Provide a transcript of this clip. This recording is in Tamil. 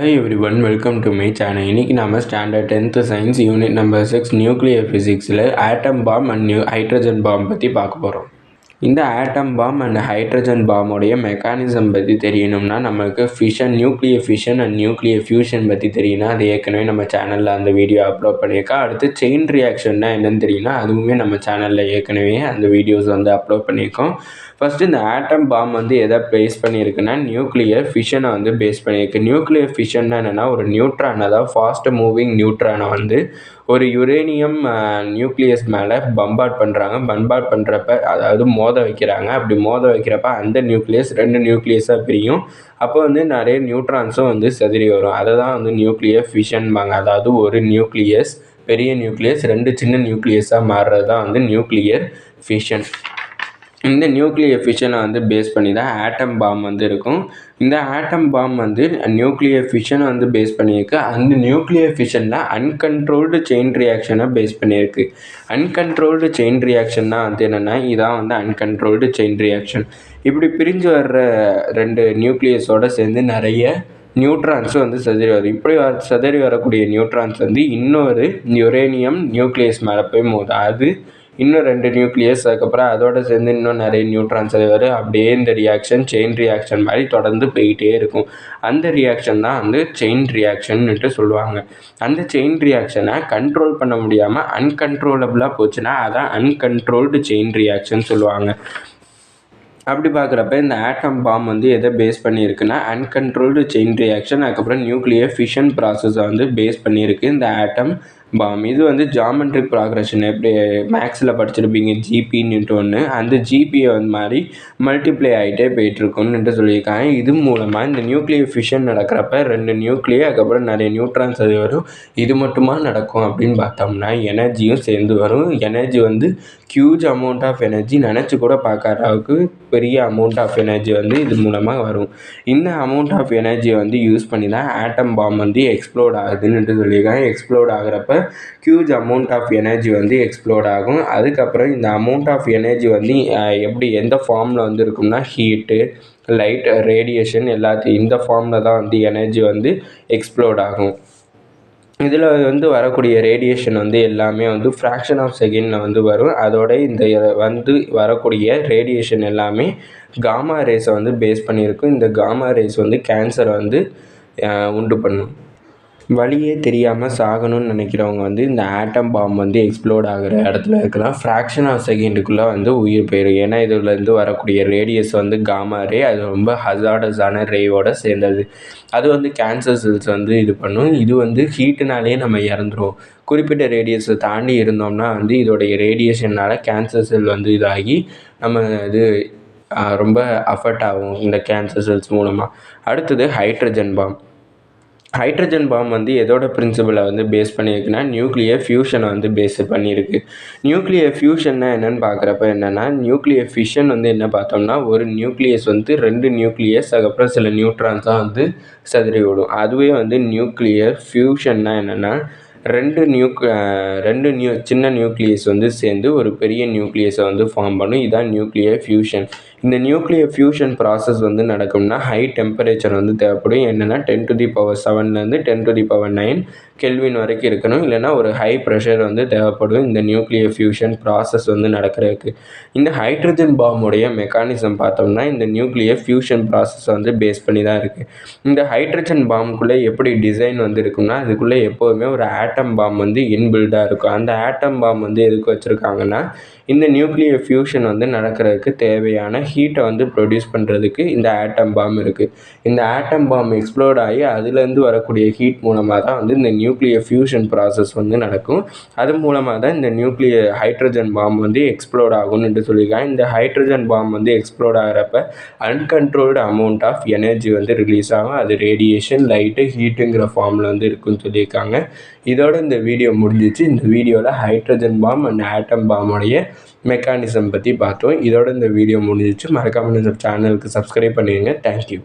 Hi everyone, welcome to my channel. இன்னைக்கு நாம standard 10th science unit number 6 nuclear ஃபிசிக்ஸில் atom bomb and hydrogen bomb பற்றி பார்க்க போகிறோம். இந்த ஆட்டம் பாம் அண்ட் ஹைட்ரஜன் பாமோடைய மெக்கானிசம் பற்றி தெரியணும்னா நம்மளுக்கு nuclear fission and nuclear fusion பற்றி தெரியும்னா அது ஏற்கனவே நம்ம சேனலில் அந்த வீடியோ அப்லோட் பண்ணியிருக்கேன். அடுத்து செயின் ரியாக்ஷன்னா என்னென்னு தெரியும்னா அதுவுமே நம்ம சேனலில் ஏற்கனவே அந்த வீடியோஸ் அப்லோட் பண்ணியிருக்கோம். ஃபஸ்ட்டு இந்த ஆட்டம் பாம் எதை பேஸ் பண்ணியிருக்குன்னா நியூக்ளியர் ஃபிஷனை பேஸ் பண்ணியிருக்கு. நியூக்ளியர் ஃபிஷன்னா என்னென்னா ஒரு நியூட்ரான், அதாவது ஃபாஸ்ட் மூவிங் நியூட்ரானை ஒரு யுரேனியம் நியூக்ளியஸ் மேலே பம்பார்ட் பண்ணுறப்ப அதாவது மோத வைக்கிறாங்க. அப்படி மோத வைக்கிறப்ப அந்த நியூக்ளியஸ் 2 நியூக்ளியஸாக பிரியும். அப்போ நிறைய நியூட்ரான்ஸும் சிதறி வரும். அதை தான் நியூக்ளியர் ஃபிஷன்பாங்க. அதாவது ஒரு நியூக்ளியஸ், பெரிய நியூக்ளியஸ் 2 சின்ன நியூக்ளியஸாக மாறுறது தான் நியூக்ளியர் ஃபிஷன். இந்த நியூக்ளியர் ஃபிஷனை பேஸ் பண்ணி தான் ஆட்டம் பாம் இருக்கும். இந்த ஆட்டம் பாம் நியூக்ளியர் ஃபிஷனை பேஸ் பண்ணியிருக்கு. அந்த நியூக்ளியர் ஃபிஷனில் அன்கண்ட்ரோல்டு செயின் ரியாக்ஷனை பேஸ் பண்ணியிருக்கு. அன்கண்ட்ரோல்டு செயின் ரியாக்ஷன்னா என்னென்னா இதான் அன்கண்ட்ரோல்டு செயின் ரியாக்ஷன். இப்படி பிரிஞ்சு வர்ற 2 நியூக்ளியஸோடு சேர்ந்து நிறைய நியூட்ரான்ஸும் சிதறி வரும். இப்படி சிதறி வரக்கூடிய நியூட்ரான்ஸ் இன்னொரு யுரேனியம் நியூக்ளியஸ் மேலே போய் மோதும். அது இன்னும் 2 நியூக்ளியஸ், அதுக்கப்புறம் அதோடு சேர்ந்து இன்னும் நிறைய நியூட்ரான்ஸ் வரும். அப்படியே இந்த ரியாக்ஷன் செயின் ரியாக்ஷன் மாதிரி தொடர்ந்து போயிட்டே இருக்கும். அந்த ரியாக்ஷன் தான் செயின் ரியாக்ஷன்னுட்டு சொல்லுவாங்க. அந்த செயின் ரியாக்ஷனை கண்ட்ரோல் பண்ண முடியாமல் அன்கண்ட்ரோலபிளாக போச்சுன்னா அதான் அன்கண்ட்ரோல்டு செயின் ரியாக்ஷன் சொல்லுவாங்க. அப்படி பார்க்குறப்ப இந்த ஆட்டம் பாம் எதை பேஸ் பண்ணியிருக்குன்னா அன்கண்ட்ரோல்டு செயின் ரியாக்ஷன், அதுக்கப்புறம் நியூக்ளியர் ஃபிஷன் ப்ராசஸை பேஸ் பண்ணியிருக்கு இந்த ஆட்டம் பாம். இது ஜாமெட்ரிக் ப்ராக்ரெஷன், எப்படி மேக்ஸில் படிச்சிருப்பீங்க ஜிபின்னுட்டு ஒன்று, அந்த ஜிபியை மாதிரி மல்டிப்ளை ஆகிட்டே போயிட்டுருக்குன்னுட்டு சொல்லியிருக்காங்க. இது மூலமாக இந்த நியூக்ளியர் ஃபிஷன் நடக்கிறப்ப 2 நியூக்ளியர், அதுக்கப்புறம் நிறைய நியூட்ரான்ஸ் அது வரும். இது மட்டுமா நடக்கும் அப்படின்னு பார்த்தோம்னா எனர்ஜியும் சேர்ந்து வரும். Energy huge amount of energy, நினச்சி கூட பார்க்குற அளவுக்கு பெரிய அமௌண்ட் ஆஃப் எனர்ஜி இது மூலமாக வரும். இந்த அமௌண்ட் ஆஃப் எனர்ஜியை யூஸ் பண்ணி தான் ஆட்டம் பாம் எக்ஸ்ப்ளோட் ஆகுதுன்னுட்டு சொல்லியிருக்காங்க. எக்ஸ்ப்ளோட் ஆகிறப்ப huge amount of energy explode ஆகும். அதுக்கப்புறம் இந்த அமௌண்ட் ஆஃப் எனர்ஜி எப்படி எந்த ஃபார்மில் இருக்கும்னா ஹீட்டு, லைட், ரேடியேஷன் எல்லாத்தையும் இந்த ஃபார்மில் தான் எனர்ஜி எக்ஸ்ப்ளோட் ஆகும். இதில் வரக்கூடிய ரேடியேஷன் எல்லாமே ஃப்ராக்ஷன் ஆஃப் செகண்டில் வரும். அதோட இந்த வரக்கூடிய ரேடியேஷன் எல்லாமே காமா ரேஸை பேஸ் பண்ணியிருக்கும். இந்த காமா ரேஸ் கேன்சரை உண்டு பண்ணும். வழியே தெரியாமல் சாகணும்னு நினைக்கிறவங்க இந்த ஆட்டம் பாம் எக்ஸ்ப்ளோட் ஆகிற இடத்துல இருக்கலாம். ஃப்ராக்ஷன் ஆஃப் செகண்டுக்குள்ளே உயிர் போயிடும். ஏன்னா இதில் வரக்கூடிய ரேடியஸ் காமா ரே, அது ரொம்ப ஹசார்டஸான ரேயோட சேர்ந்தது. அது கேன்சர் செல்ஸ் இது பண்ணும். இது ஹீட்டுனாலே நம்ம இறந்துருவோம். குறிப்பிட்ட ரேடியஸை தாண்டி இருந்தோம்னா இதோடைய ரேடியேஷனால் கேன்சர் செல் இதாகி நம்ம ரொம்ப அஃபெக்ட் ஆகும் இந்த கேன்சர் செல்ஸ் மூலமாக. அடுத்தது ஹைட்ரஜன் பாம். ஹைட்ரஜன் பாம் எதோட பிரின்சிபலை பேஸ் பண்ணியிருக்குன்னா நியூக்ளியர் ஃபியூஷனை பேஸ் பண்ணியிருக்கு. நியூக்ளியர் ஃபியூஷன்னா என்னென்னு பார்க்குறப்ப என்னென்னா நியூக்ளியர் ஃபிஷன் என்ன பார்த்தோம்னா ஒரு நியூக்ளியஸ் 2 நியூக்ளியஸ், அதுக்கப்புறம் சில நியூட்ரான்ஸாக சிதறி விடும். அதுவே நியூக்ளியர் ஃபியூஷன்னா என்னென்னா 2 சின்ன நியூக்ளியஸ் சேர்ந்து ஒரு பெரிய நியூக்ளியஸை ஃபார்ம் பண்ணும். இதுதான் நியூக்ளியர் ஃபியூஷன். இந்த நியூக்ளியர் ஃபியூஷன் ப்ராசஸ் நடக்கும்னா ஹை டெம்பரேச்சர் தேவைப்படும். என்னென்னா 10⁻7லேருந்து 10⁻9 கெல்வின் வரைக்கும் இருக்கணும். இல்லைனா ஒரு ஹை ப்ரெஷர் தேவைப்படும் இந்த நியூக்ளியர் ஃபியூஷன் ப்ராசஸ் நடக்கிறதுக்கு. இந்த ஹைட்ரஜன் பாமுடைய மெக்கானிசம் பார்த்தோம்னா இந்த நியூக்ளியர் ஃபியூஷன் ப்ராசஸ் பேஸ் பண்ணி தான் இருக்குது. இந்த ஹைட்ரஜன் பாமுக்குள்ளே எப்படி டிசைன் இருக்கும்னா அதுக்குள்ளே எப்போதுமே ஒரு ஆட்டம் பாம் இன்பில்டாக இருக்கும். அந்த ஆட்டம் பாம் எதுக்கு வச்சுருக்காங்கன்னா இந்த நியூக்ளியர் ஃபியூஷன் நடக்கிறதுக்கு தேவையான ஹீட்டை ப்ரொடியூஸ் பண்ணுறதுக்கு இந்த ஆட்டம் பாம் இருக்குது. இந்த ஆட்டம் பாம் எக்ஸ்ப்ளோட் ஆகி அதுலேருந்து வரக்கூடிய ஹீட் மூலமாக தான் இந்த நியூக்ளியர் ஃபியூஷன் ப்ராசஸ் நடக்கும். அது மூலமாக தான் இந்த நியூக்ளியர் ஹைட்ரஜன் பாம் எக்ஸ்ப்ளோட் ஆகும்னுட்டு சொல்லியிருக்காங்க. இந்த ஹைட்ரஜன் பாம் எக்ஸ்ப்ளோட் ஆகிறப்ப uncontrolled amount of energy release ஆகும். அது ரேடியேஷன், லைட்டு, ஹீட்டுங்கிற ஃபார்மில் இருக்குன்னு சொல்லியிருக்காங்க. இதோட இந்த வீடியோ முடிஞ்சிச்சு. இந்த வீடியோவில் ஹைட்ரஜன் பாம் அண்ட் ஆட்டம் பாமுடைய மெக்கானிசம் பற்றி பார்த்தோம். இதோட இந்த வீடியோ முடிஞ்சிச்சு. மறக்காமல் இந்த சேனலுக்கு சப்ஸ்கிரைப் பண்ணிடுங்க. தேங்க்யூ.